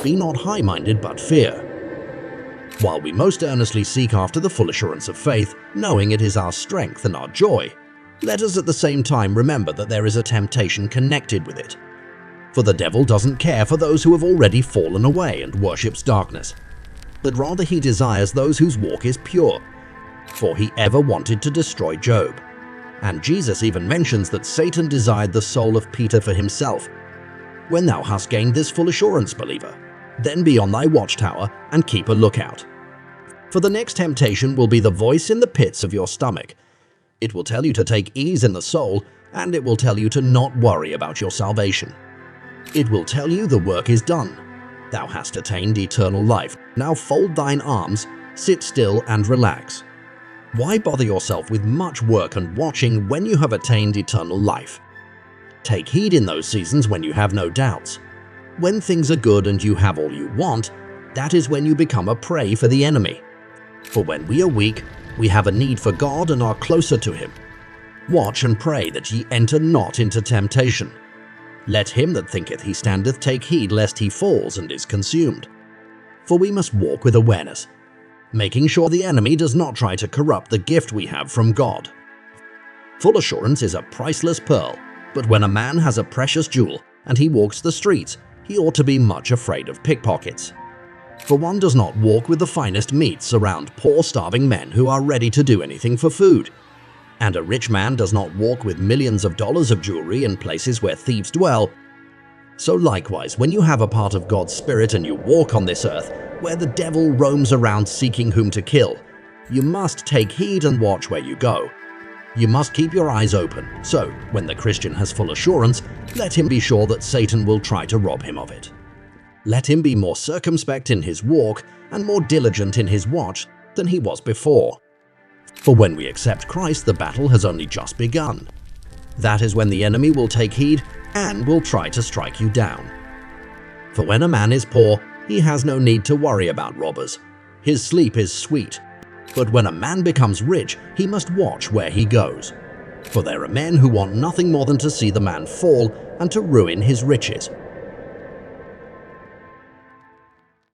Be not high-minded, but fear. While we most earnestly seek after the full assurance of faith, knowing it is our strength and our joy, let us at the same time remember that there is a temptation connected with it. For the devil doesn't care for those who have already fallen away and worships darkness, but rather he desires those whose walk is pure. For he ever wanted to destroy Job. And Jesus even mentions that Satan desired the soul of Peter for himself. When thou hast gained this full assurance, believer, then be on thy watchtower and keep a lookout. For the next temptation will be the voice in the pits of your stomach. It will tell you to take ease in the soul, and it will tell you to not worry about your salvation. It will tell you the work is done. Thou hast attained eternal life. Now fold thine arms, sit still and relax. Why bother yourself with much work and watching when you have attained eternal life? Take heed in those seasons when you have no doubts. When things are good and you have all you want, that is when you become a prey for the enemy. For when we are weak, we have a need for God and are closer to Him. Watch and pray that ye enter not into temptation. Let him that thinketh he standeth take heed lest he falls and is consumed. For we must walk with awareness, making sure the enemy does not try to corrupt the gift we have from God. Full assurance is a priceless pearl, but when a man has a precious jewel and he walks the streets, he ought to be much afraid of pickpockets. For one does not walk with the finest meats around poor starving men who are ready to do anything for food. And a rich man does not walk with millions of dollars of jewelry in places where thieves dwell. So likewise, when you have a part of God's Spirit and you walk on this earth, where the devil roams around seeking whom to kill, you must take heed and watch where you go. You must keep your eyes open, so when the Christian has full assurance, let him be sure that Satan will try to rob him of it. Let him be more circumspect in his walk and more diligent in his watch than he was before. For when we accept Christ, the battle has only just begun. That is when the enemy will take heed and will try to strike you down. For when a man is poor, he has no need to worry about robbers. His sleep is sweet. But when a man becomes rich, he must watch where he goes. For there are men who want nothing more than to see the man fall and to ruin his riches.